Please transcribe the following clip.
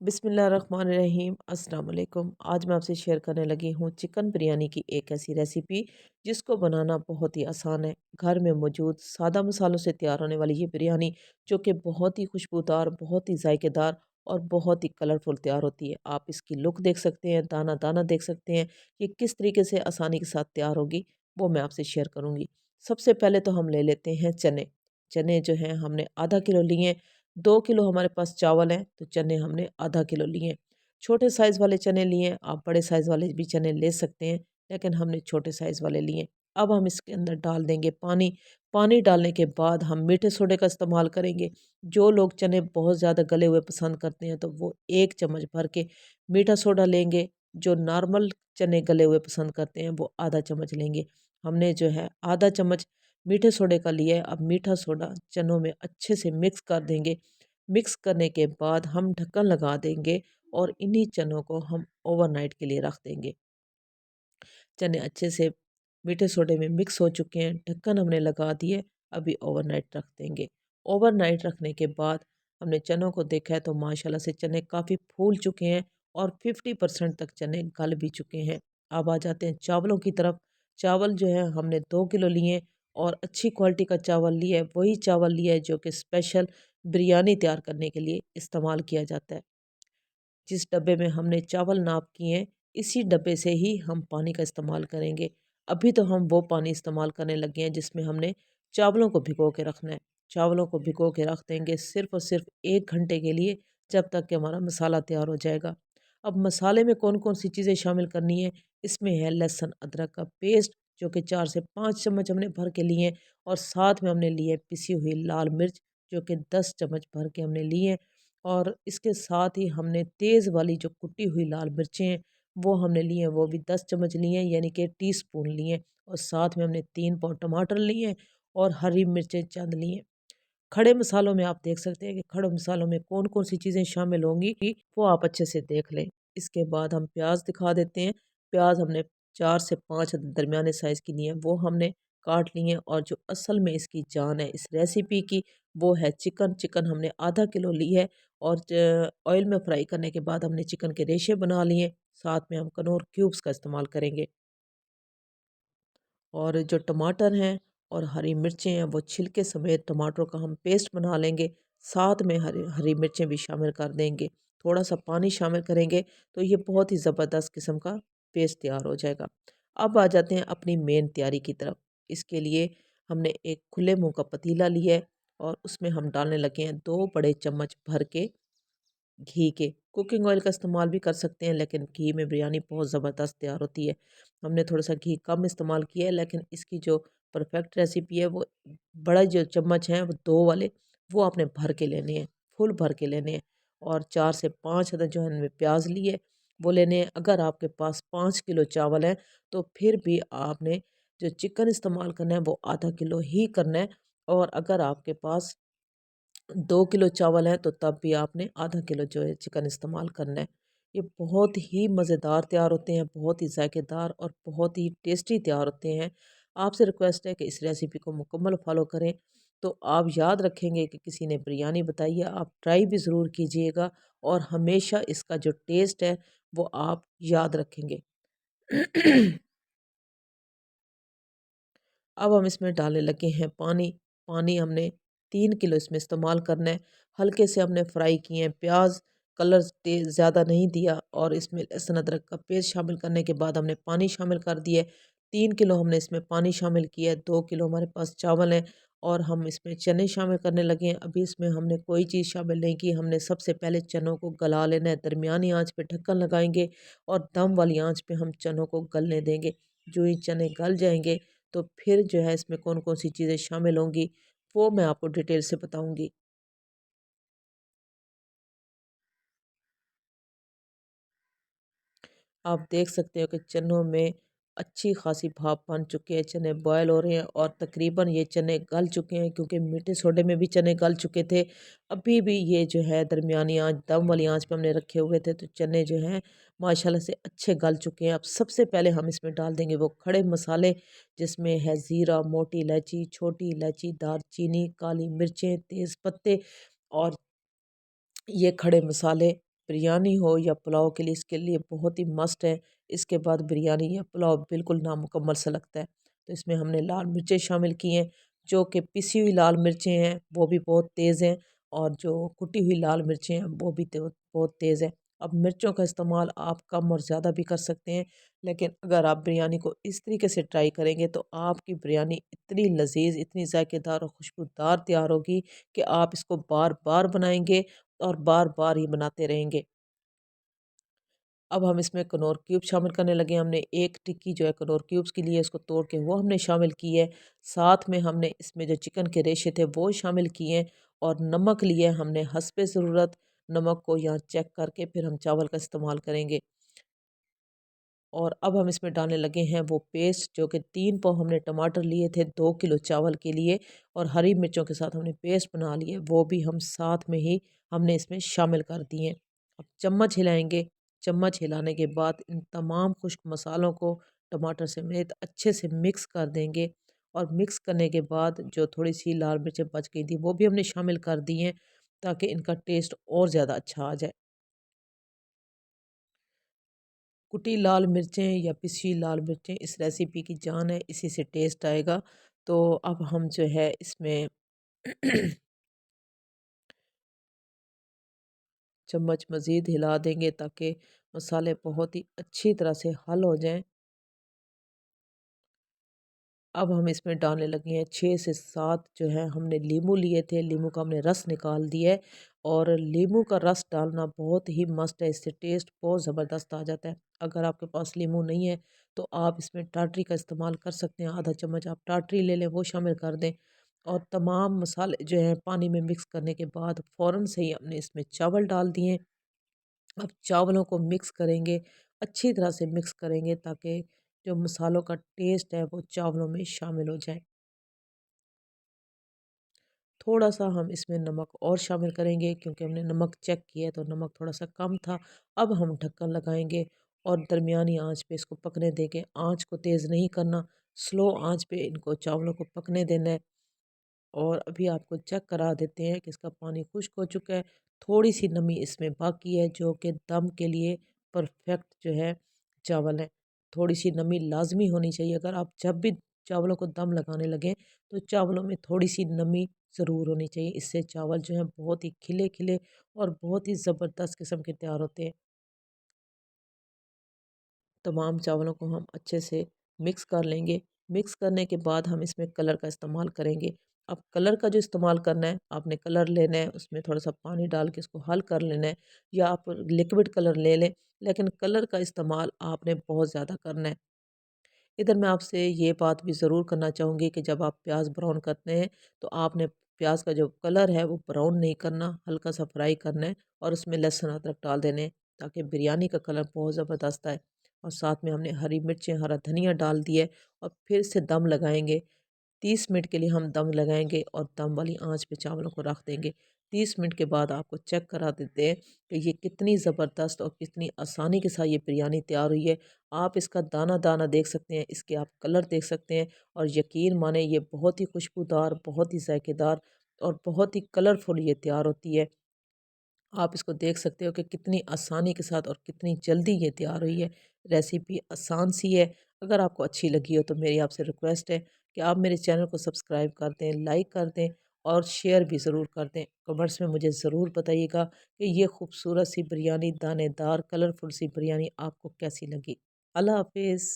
बिस्मिल्लाहिर्रहमानिर्रहीम अस्सलाम वालेकुम। आज मैं आपसे शेयर करने लगी हूँ चिकन बिरयानी की एक ऐसी रेसिपी जिसको बनाना बहुत ही आसान है। घर में मौजूद सादा मसालों से तैयार होने वाली ये बिरयानी जो कि बहुत ही खुशबूदार, बहुत ही जायकेदार और बहुत ही कलरफुल तैयार होती है। आप इसकी लुक देख सकते हैं, दाना दाना देख सकते हैं। ये किस तरीके से आसानी के साथ तैयार होगी वो मैं आपसे शेयर करूँगी। सबसे पहले तो हम ले लेते हैं चने। चने जो हैं हमने आधा किलो लिए। 2 किलो हमारे पास चावल हैं तो चने हमने आधा किलो लिए। छोटे साइज़ वाले चने लिए, आप बड़े साइज़ वाले भी चने ले सकते हैं, लेकिन हमने छोटे साइज़ वाले लिए। अब हम इसके अंदर डाल देंगे पानी। पानी डालने के बाद हम मीठे सोडे का इस्तेमाल करेंगे। जो लोग चने बहुत ज़्यादा गले हुए पसंद करते हैं तो वो 1 चम्मच भर के मीठा सोडा लेंगे। जो नॉर्मल चने गले हुए पसंद करते हैं वो आधा चम्मच लेंगे। हमने जो है आधा चम्मच मीठे सोडे का लिया है। अब मीठा सोडा चनों में अच्छे से मिक्स कर देंगे। मिक्स करने के बाद हम ढक्कन लगा देंगे और इन्हीं चनों को हम ओवरनाइट के लिए रख देंगे। चने अच्छे से मीठे सोडे में मिक्स हो चुके हैं, ढक्कन हमने लगा दिए, अभी ओवरनाइट रख देंगे। ओवरनाइट रखने के बाद हमने चनों को देखा है तो माशाल्लाह से चने काफ़ी फूल चुके हैं और 50% तक चने गल भी चुके हैं। अब आ जाते हैं चावलों की तरफ। चावल जो है हमने 2 किलो लिए और अच्छी क्वालिटी का चावल लिया है, वही चावल लिया है जो कि स्पेशल बिरयानी तैयार करने के लिए इस्तेमाल किया जाता है। जिस डब्बे में हमने चावल नाप किए हैं, इसी डब्बे से ही हम पानी का इस्तेमाल करेंगे। अभी तो हम वो पानी इस्तेमाल करने लगे हैं जिसमें हमने चावलों को भिगो के रखना है। चावलों को भिगो के रख देंगे सिर्फ़ और सिर्फ़ 1 घंटे के लिए, जब तक कि हमारा मसाला तैयार हो जाएगा। अब मसाले में कौन-कौन सी चीज़ें शामिल करनी है, इसमें है लहसुन अदरक का पेस्ट जो कि 4 से 5 चम्मच हमने भर के लिए हैं और साथ में हमने लिए है पिसी हुई लाल मिर्च जो कि 10 चम्मच भर के हमने लिए हैं। और इसके साथ ही हमने तेज़ वाली जो कुटी हुई लाल मिर्चें हैं, वो हमने ली हैं, वो भी 10 चम्मच लिए हैं, यानी कि टीस्पून लिए हैं। और साथ में हमने 3 पाव टमाटर लिए हैं और हरी मिर्चें चंद ली हैं। खड़े मसालों में आप देख सकते हैं कि खड़े मसालों में कौन-कौन सी चीज़ें शामिल होंगी कि वो आप अच्छे से देख लें। इसके बाद हम प्याज़ दिखा देते हैं। प्याज़ हमने 4 से 5 दरमियाने साइज़ की ली हैं, वो हमने काट ली हैं और जो असल में इसकी जान है इस रेसिपी की, वो है चिकन। चिकन हमने आधा किलो ली है और ऑयल में फ्राई करने के बाद हमने चिकन के रेशे बना लिए। साथ में हम कनौर क्यूब्स का इस्तेमाल करेंगे। और जो टमाटर हैं और हरी मिर्चें हैं वो छिलके समेत टमाटरों का हम पेस्ट बना लेंगे। साथ में हरी हरी मिर्चें भी शामिल कर देंगे। थोड़ा सा पानी शामिल करेंगे तो ये बहुत ही ज़बरदस्त किस्म का पेस्ट तैयार हो जाएगा। अब आ जाते हैं अपनी मेन तैयारी की तरफ। इसके लिए हमने एक खुले मुंह का पतीला लिया है और उसमें हम डालने लगे हैं 2 बड़े चम्मच भर के घी के। कुकिंग ऑयल का इस्तेमाल भी कर सकते हैं लेकिन घी में बिरयानी बहुत ज़बरदस्त तैयार होती है। हमने थोड़ा-सा घी कम इस्तेमाल किया है लेकिन इसकी जो परफेक्ट रेसिपी है वो बड़ा जो चम्मच हैं वो 2 वाले वो आपने भर के लेने हैं, फुल भर के लेने हैं। और 4 से 5 अदद जो है हमने प्याज़ लिए वो लेने हैं। अगर आपके पास 5 किलो चावल हैं तो फिर भी आपने जो चिकन इस्तेमाल करना है वो आधा किलो ही करना है। और अगर आपके पास 2 किलो चावल है तो तब भी आपने आधा किलो जो है चिकन इस्तेमाल करना है। ये बहुत ही मज़ेदार तैयार होते हैं, बहुत ही ज़ायकेदार और बहुत ही टेस्टी तैयार होते हैं। आपसे रिक्वेस्ट है कि इस रेसिपी को मुकम्मल फ़ॉलो करें, तो आप याद रखेंगे कि किसी ने बिरयानी बताई है, आप ट्राई भी ज़रूर कीजिएगा और हमेशा इसका जो टेस्ट है वो आप याद रखेंगे। अब हम इसमें डालने लगे हैं पानी। पानी हमने 3 किलो इसमें इस्तेमाल करना है। हल्के से हमने फ्राई किए हैं प्याज़, कलर ज़्यादा नहीं दिया और इसमें लहसुन अदरक का पेस्ट शामिल करने के बाद हमने पानी शामिल कर दिया है। 3 किलो हमने इसमें पानी शामिल किया है, 2 किलो हमारे पास चावल हैं और हम इसमें चने शामिल करने लगे हैं। अभी इसमें हमने कोई चीज़ शामिल नहीं की, हमने सबसे पहले चनों को गला लेना है। दरमियानी आँच पे ढक्कन लगाएँगे और दम वाली आँच पे हम चनों को गलने देंगे। जो ही चने गल जाएँगे तो फिर जो है इसमें कौन-कौन सी चीज़ें शामिल होंगी, वो मैं आपको डिटेल से बताऊँगी। आप देख सकते हो कि चनों में अच्छी खासी भाप बन चुकी है, चने बॉयल हो रहे हैं और तकरीबन ये चने गल चुके हैं क्योंकि मीठे सोडे में भी चने गल चुके थे। अभी भी ये जो है दरमियानी आँच, दम वाली आँच पे हमने रखे हुए थे तो चने जो हैं माशाल्लाह से अच्छे गल चुके हैं। अब सबसे पहले हम इसमें डाल देंगे वो खड़े मसाले जिसमें है ज़ीरा, मोटी इलायची, छोटी इलायची, दालचीनी, काली मिर्चें, तेज़ पत्ते और ये खड़े मसाले बिरयानी हो या पुलाव के लिए इसके लिए बहुत ही मस्ट है। इसके बाद बिरयानी या पुलाव बिल्कुल नामुकम्मल सा लगता है। तो इसमें हमने लाल मिर्चें शामिल की हैं, जो कि पिसी हुई लाल मिर्चें हैं वो भी बहुत तेज़ हैं, और जो कुटी हुई लाल मिर्चें हैं वो भी बहुत तेज़ है। अब मिर्चों का इस्तेमाल आप कम और ज़्यादा भी कर सकते हैं, लेकिन अगर आप बिरयानी को इस तरीके से ट्राई करेंगे तो आपकी बिरयानी इतनी लज़ीज़, इतनी ज़ायकेदार और खुशबूदार तैयार होगी कि आप इसको बार-बार बनाएँगे और बार-बार ही बनाते रहेंगे। अब हम इसमें कनौर क्यूब शामिल करने लगे हैं। हमने 1 टिक्की जो है कनौर क्यूब्स की ली है, उसको तोड़ के वो हमने शामिल की है। साथ में हमने इसमें जो चिकन के रेशे थे वो शामिल किए हैं, और नमक लिए हमने हस्बे ज़रूरत। नमक को यहाँ चेक करके फिर हम चावल का इस्तेमाल करेंगे। और अब हम इसमें डालने लगे हैं वो पेस्ट, जो कि 3 पाव हमने टमाटर लिए थे 2 किलो चावल के लिए, और हरी मिर्चों के साथ हमने पेस्ट बना लिए, वो भी हम साथ में ही हमने इसमें शामिल कर दिए। अब चम्मच हिलाएँगे, चम्मच हिलाने के बाद इन तमाम खुश्क मसालों को टमाटर समेत अच्छे से मिक्स कर देंगे, और मिक्स करने के बाद जो थोड़ी-सी लाल मिर्चें बच गई थी वो भी हमने शामिल कर दी हैं, ताकि इनका टेस्ट और ज़्यादा अच्छा आ जाए। कुटी लाल मिर्चें या पिसी लाल मिर्चें इस रेसिपी की जान है, इसी से टेस्ट आएगा। तो अब हम जो है इसमें चम्मच मज़ीद हिला देंगे, ताकि मसाले बहुत ही अच्छी तरह से हल हो जाएँ। अब हम इसमें डालने लगे हैं 6 से 7 जो है हमने लीमू लिए थे, लीमू का हमने रस निकाल दिया है, और लीमू का रस डालना बहुत ही मस्ट है, इससे टेस्ट बहुत ज़बरदस्त आ जाता है। अगर आपके पास लीमू नहीं है तो आप इसमें टाटरी का इस्तेमाल कर सकते हैं, आधा चम्मच आप टाटरी ले लें, वो शामिल कर दें। और तमाम मसाले जो हैं पानी में मिक्स करने के बाद फ़ौरन से ही हमने इसमें चावल डाल दिए। अब चावलों को मिक्स करेंगे, अच्छी तरह से मिक्स करेंगे, ताकि जो मसालों का टेस्ट है वो चावलों में शामिल हो जाए। थोड़ा-सा हम इसमें नमक और शामिल करेंगे, क्योंकि हमने नमक चेक किया है तो नमक थोड़ा-सा कम था। अब हम ढक्कन लगाएँगे और दरमियानी आँच पे इसको पकने देंगे। आँच को तेज़ नहीं करना, स्लो आँच पे इनको चावलों को पकने देना है। और अभी आपको चेक करा देते हैं कि इसका पानी खुश्क हो चुका है। थोड़ी-सी नमी इसमें बाकी है, जो कि दम के लिए परफ़ेक्ट जो है चावल है। थोड़ी-सी नमी लाज़मी होनी चाहिए। अगर आप जब भी चावलों को दम लगाने लगें, तो चावलों में थोड़ी-सी नमी ज़रूर होनी चाहिए। इससे चावल जो हैं बहुत ही खिले-खिले और बहुत ही ज़बरदस्त किस्म के तैयार होते हैं। तमाम चावलों को हम अच्छे से मिक्स कर लेंगे। मिक्स करने के बाद हम इसमें कलर का इस्तेमाल करेंगे। अब कलर का जो इस्तेमाल करना है, आपने कलर लेना है, उसमें थोड़ा-सा पानी डाल के इसको हल कर लेना है, या आप लिक्विड कलर ले लें, लेकिन कलर का इस्तेमाल आपने बहुत ज़्यादा करना है। इधर मैं आपसे ये बात भी ज़रूर करना चाहूँगी कि जब आप प्याज़ ब्राउन करते हैं, तो आपने प्याज़ का जो कलर है वो ब्राउन नहीं करना, हल्का-सा फ्राई करना है, और उसमें लहसुन अदरक डाल देने हैं, ताकि बिरयानी का कलर बहुत ज़बरदस्त आए। और साथ में हमने हरी मिर्चें, हरा धनिया डाल दिया है, और फिर से दम लगाएँगे। 30 मिनट के लिए हम दम लगाएँगे और दम वाली आँच पे चावलों को रख देंगे। 30 मिनट के बाद आपको चेक करा देते हैं कि ये कितनी ज़बरदस्त और कितनी आसानी के साथ ये बिरयानी तैयार हुई है। आप इसका दाना-दाना देख सकते हैं, इसके आप कलर देख सकते हैं, और यकीन मानें ये बहुत ही खुशबूदार, बहुत ही ज़ायकेदार और बहुत ही कलरफुल ये तैयार होती है। आप इसको देख सकते हो कि कितनी आसानी के साथ और कितनी जल्दी ये तैयार हुई है। रेसिपी आसान सी है। अगर आपको अच्छी लगी हो तो मेरी आपसे रिक्वेस्ट है कि आप मेरे चैनल को सब्सक्राइब कर दें, लाइक कर दें, और शेयर भी ज़रूर कर दें। कमेंट्स में मुझे ज़रूर बताइएगा कि ये खूबसूरत सी बिरयानी, दानेदार, कलरफुल सी बिरयानी आपको कैसी लगी। अल्लाह हाफ़िज़।